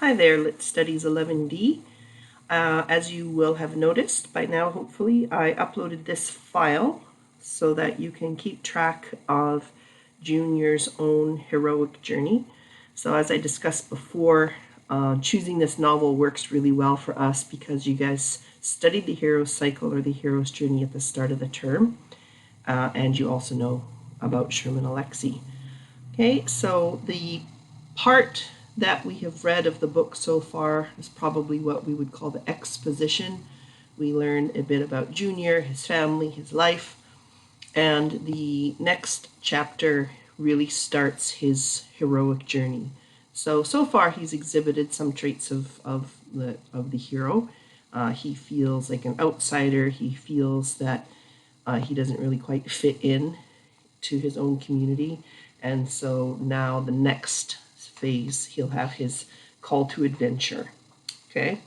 Hi there, Lit Studies 11D. As you will have noticed by now, hopefully, I uploaded this file so that you can keep track of Junior's own heroic journey. So as I discussed before, choosing this novel works really well for us because you guys studied the hero's cycle or the hero's journey at the start of the term, and you also know about Sherman Alexie. Okay, so the part that we have read of the book so far is probably what we would call the exposition. We learn a bit about Junior, his family, his life, and the next chapter really starts his heroic journey. So far he's exhibited some traits of the hero. He feels like an outsider. He feels that he doesn't really quite fit in to his own community. And so now the next phase, he'll have his call to adventure. Okay.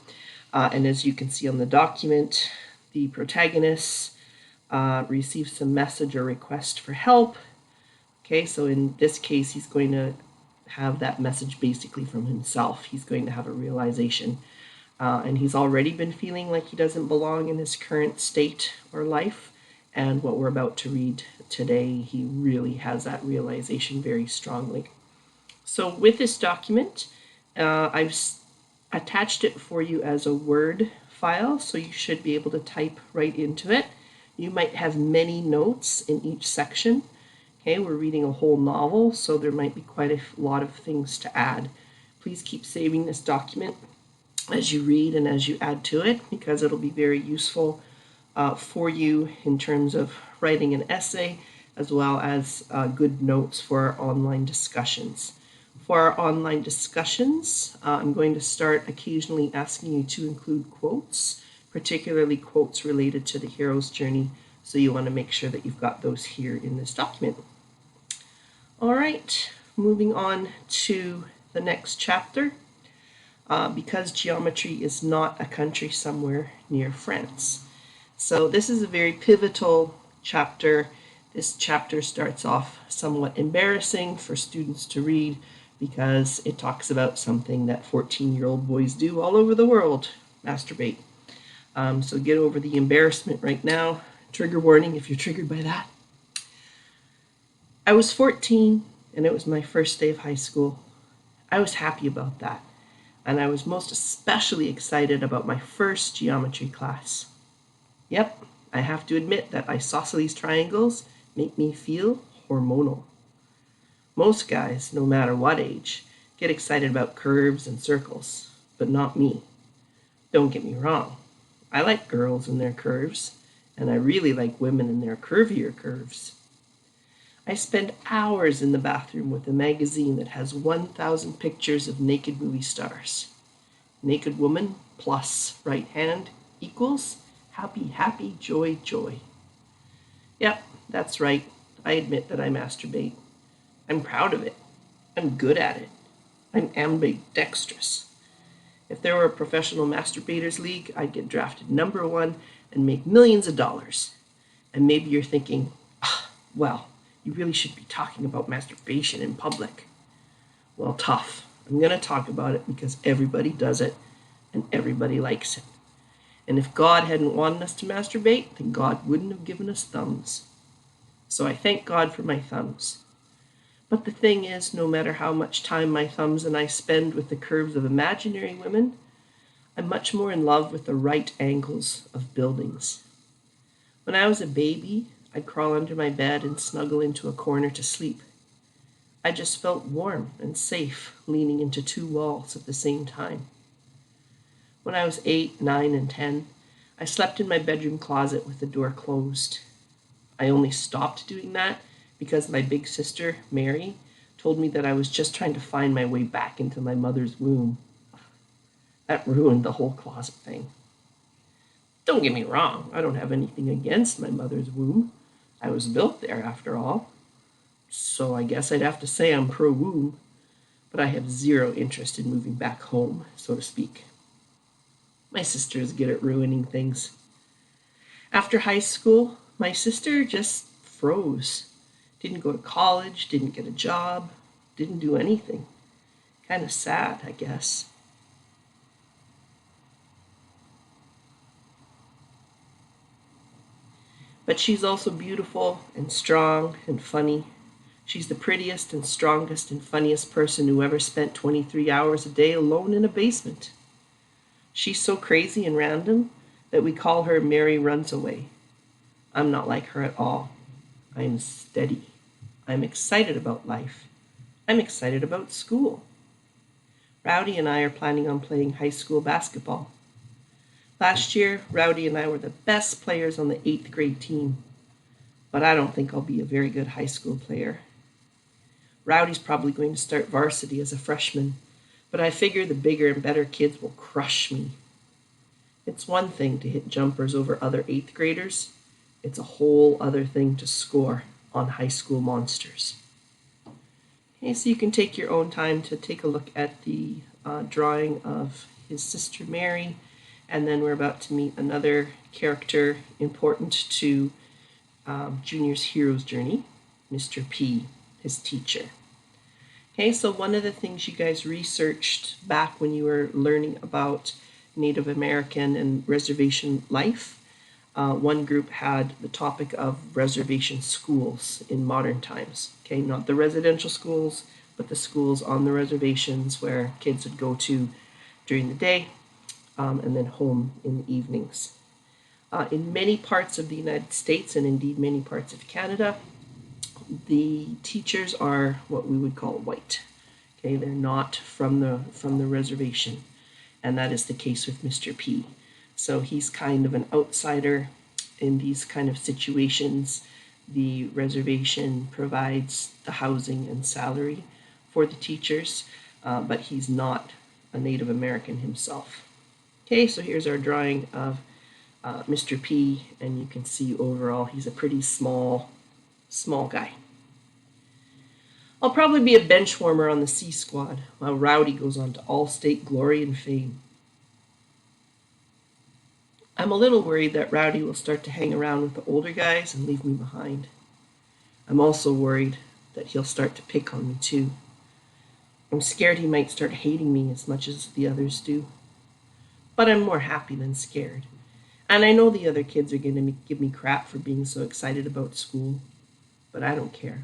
And as you can see on the document, the protagonist receives some message or request for help. Okay, so in this case, he's going to have that message basically from himself. He's going to have a realization. And he's already been feeling like he doesn't belong in his current state or life. And what we're about to read today, he really has that realization very strongly. So with this document, I've attached it for you as a Word file, so you should be able to type right into it. You might have many notes in each section. Okay, we're reading a whole novel, so there might be quite a lot of things to add. Please keep saving this document as you read and as you add to it, because it'll be very useful for you in terms of writing an essay, as well as good notes for our online discussions. For our online discussions, I'm going to start occasionally asking you to include quotes, particularly quotes related to the hero's journey, so you want to make sure that you've got those here in this document. All right, moving on to the next chapter. Because geometry is not a country somewhere near France. So this is a very pivotal chapter. This chapter starts off somewhat embarrassing for students to read because it talks about something that 14-year-old boys do all over the world, masturbate. So get over the embarrassment right now. Trigger warning if you're triggered by that. I was 14 and it was my first day of high school. I was happy about that. And I was most especially excited about my first geometry class. Yep, I have to admit that isosceles triangles make me feel hormonal. Most guys, no matter what age, get excited about curves and circles, but not me. Don't get me wrong, I like girls and their curves, and I really like women and their curvier curves. I spend hours in the bathroom with a magazine that has 1,000 pictures of naked movie stars. Naked woman plus right hand equals happy, happy, joy, joy. Yep, that's right. I admit that I masturbate. I'm proud of it. I'm good at it. I'm ambidextrous. If there were a professional masturbators league, I'd get drafted #1 and make millions of dollars. And maybe you're thinking, well, you really should be talking about masturbation in public. Well, tough. I'm going to talk about it because everybody does it and everybody likes it. And if God hadn't wanted us to masturbate, then God wouldn't have given us thumbs. So I thank God for my thumbs. But the thing is, no matter how much time my thumbs and I spend with the curves of imaginary women, I'm much more in love with the right angles of buildings. When I was a baby, I'd crawl under my bed and snuggle into a corner to sleep. I just felt warm and safe leaning into 2 walls at the same time. When I was 8, 9, and 10, I slept in my bedroom closet with the door closed. I only stopped doing that because my big sister, Mary, told me that I was just trying to find my way back into my mother's womb. That ruined the whole closet thing. Don't get me wrong, I don't have anything against my mother's womb. I was built there after all. So I guess I'd have to say I'm pro-womb, but I have zero interest in moving back home, so to speak. My sister is good at ruining things. After high school, my sister just froze. Didn't go to college, didn't get a job, didn't do anything. Kind of sad, I guess. But she's also beautiful and strong and funny. She's the prettiest and strongest and funniest person who ever spent 23 hours a day alone in a basement. She's so crazy and random that we call her Mary Runs Away. I'm not like her at all. I'm steady. I'm excited about life. I'm excited about school. Rowdy and I are planning on playing high school basketball. Last year, Rowdy and I were the best players on the 8th grade team, but I don't think I'll be a very good high school player. Rowdy's probably going to start varsity as a freshman, but I figure the bigger and better kids will crush me. It's one thing to hit jumpers over other 8th graders. It's a whole other thing to score on high school monsters. Okay, so you can take your own time to take a look at the drawing of his sister Mary, and then we're about to meet another character important to Junior's hero's journey, Mr. P, his teacher. Okay, so one of the things you guys researched back when you were learning about Native American and reservation life, one group had the topic of reservation schools in modern times. Okay, not the residential schools, but the schools on the reservations where kids would go to during the day and then home in the evenings. In many parts of the United States and indeed many parts of Canada, the teachers are what we would call white. Okay, they're not from the reservation, and that is the case with Mr. P. So he's kind of an outsider in these kind of situations. The reservation provides the housing and salary for the teachers, but he's not a Native American himself. Okay, so here's our drawing of Mr. P, and you can see overall he's a pretty small guy. I'll probably be a bench warmer on the C squad while Rowdy goes on to all-state glory and fame. I'm a little worried that Rowdy will start to hang around with the older guys and leave me behind. I'm also worried that he'll start to pick on me too. I'm scared he might start hating me as much as the others do. But I'm more happy than scared. And I know the other kids are going to give me crap for being so excited about school, but I don't care.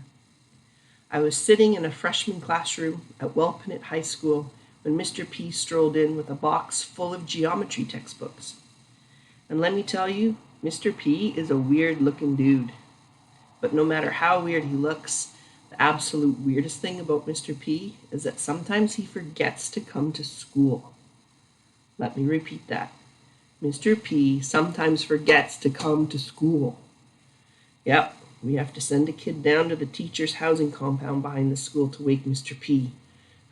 I was sitting in a freshman classroom at Welpinit High School when Mr. P strolled in with a box full of geometry textbooks. And let me tell you, Mr. P is a weird-looking dude. But no matter how weird he looks, the absolute weirdest thing about Mr. P is that sometimes he forgets to come to school. Let me repeat that. Mr. P sometimes forgets to come to school. Yep, we have to send a kid down to the teacher's housing compound behind the school to wake Mr. P,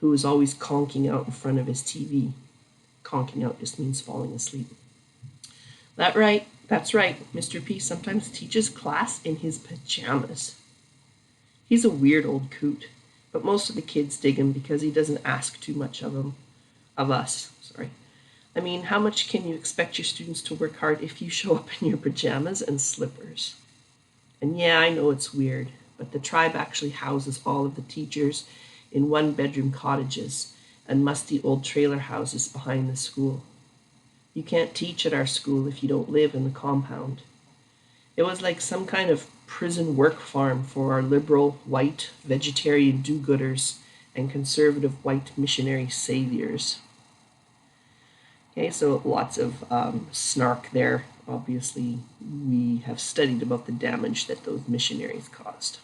who is always conking out in front of his TV. Conking out just means falling asleep. That's right. Mr. P sometimes teaches class in his pajamas. He's a weird old coot, but most of the kids dig him because he doesn't ask too much of us. I mean, how much can you expect your students to work hard if you show up in your pajamas and slippers? And yeah, I know it's weird, but the tribe actually houses all of the teachers in one-bedroom cottages and musty old trailer houses behind the school. You can't teach at our school if you don't live in the compound. It was like some kind of prison work farm for our liberal, white, vegetarian do-gooders and conservative white missionary saviors. Okay, so lots of snark there. Obviously, we have studied about the damage that those missionaries caused.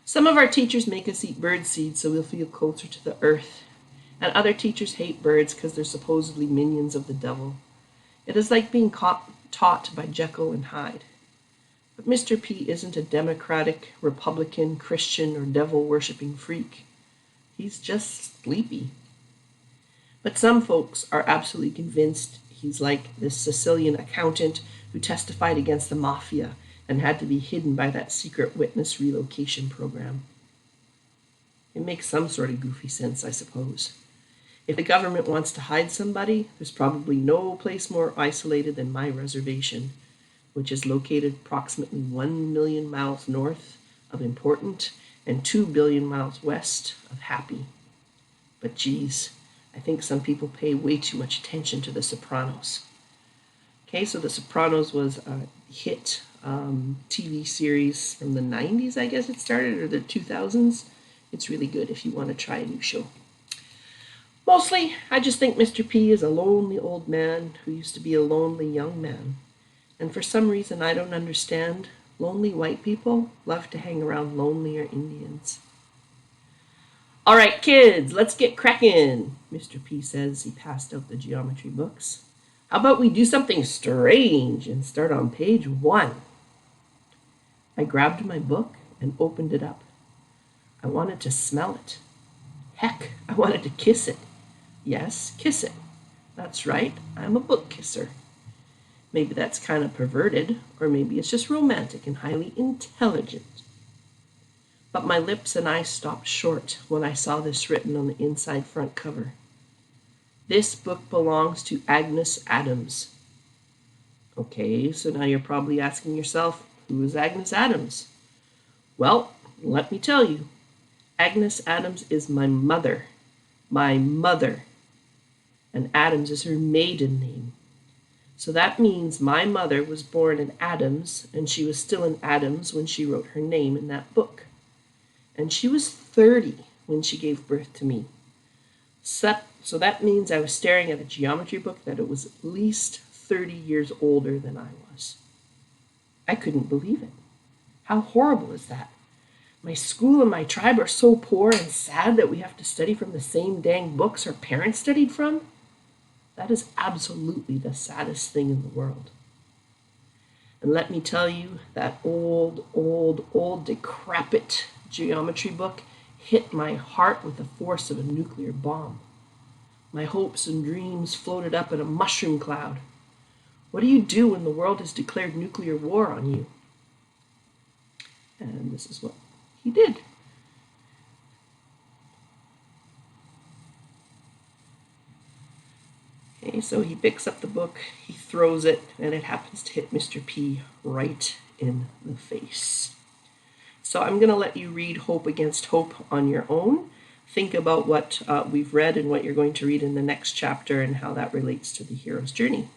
Some of our teachers make us eat bird seed so we'll feel closer to the earth. And other teachers hate birds because they're supposedly minions of the devil. It is like being taught by Jekyll and Hyde. But Mr. P isn't a Democratic, Republican, Christian, or devil-worshipping freak. He's just sleepy. But some folks are absolutely convinced he's like this Sicilian accountant who testified against the mafia and had to be hidden by that secret witness relocation program. It makes some sort of goofy sense, I suppose. If the government wants to hide somebody, there's probably no place more isolated than my reservation, which is located approximately 1 million miles north of Important and 2 billion miles west of Happy. But geez, I think some people pay way too much attention to The Sopranos. Okay, so The Sopranos was a hit TV series from the 90s, I guess it started, or the 2000s. It's really good if you want to try a new show. Mostly, I just think Mr. P is a lonely old man who used to be a lonely young man. And for some reason I don't understand, lonely white people love to hang around lonelier Indians. All right, kids, let's get cracking, Mr. P said as he passed out the geometry books. How about we do something strange and start on page 1? I grabbed my book and opened it up. I wanted to smell it. Heck, I wanted to kiss it. Yes, kiss it. That's right, I'm a book kisser. Maybe that's kind of perverted, or maybe it's just romantic and highly intelligent. But my lips and eyes stopped short when I saw this written on the inside front cover. This book belongs to Agnes Adams. Okay, so now you're probably asking yourself, who is Agnes Adams? Well, let me tell you. Agnes Adams is my mother. My mother. And Adams is her maiden name. So that means my mother was born in Adams, and she was still in Adams when she wrote her name in that book. And she was 30 when she gave birth to me. So that means I was staring at a geometry book that it was at least 30 years older than I was. I couldn't believe it. How horrible is that? My school and my tribe are so poor and sad that we have to study from the same dang books our parents studied from? That is absolutely the saddest thing in the world. And let me tell you, that old, decrepit geometry book hit my heart with the force of a nuclear bomb. My hopes and dreams floated up in a mushroom cloud. What do you do when the world has declared nuclear war on you? And this is what he did. Okay, so he picks up the book, he throws it, and it happens to hit Mr. P right in the face. So I'm going to let you read Hope Against Hope on your own. Think about what we've read and what you're going to read in the next chapter and how that relates to the hero's journey.